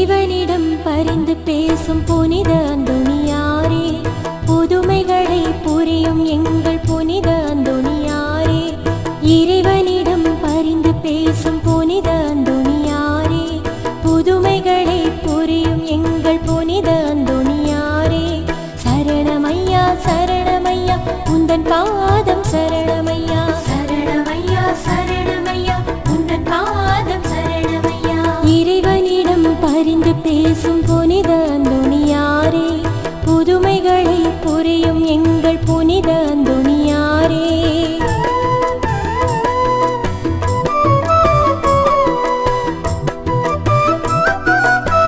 இறைவனிடம் பரிந்து பேசும் புனித அந்தோணியாரே, புதுமைகளை புரியும் எங்கள் புனித அந்தோணியாரே. இறைவனிடம் பரிந்து பேசும் புனித அந்தோணியாரே, புதுமைகளை புரியும் எங்கள் புனித அந்தோணியாரே. சரணமையா சரணமையா உந்தன் பாதம் சரணமையா, சரணமையா சரணமையா உந்தன் பாதம் சரணமையா. இறைவனிடம் பரிந்து பேசும்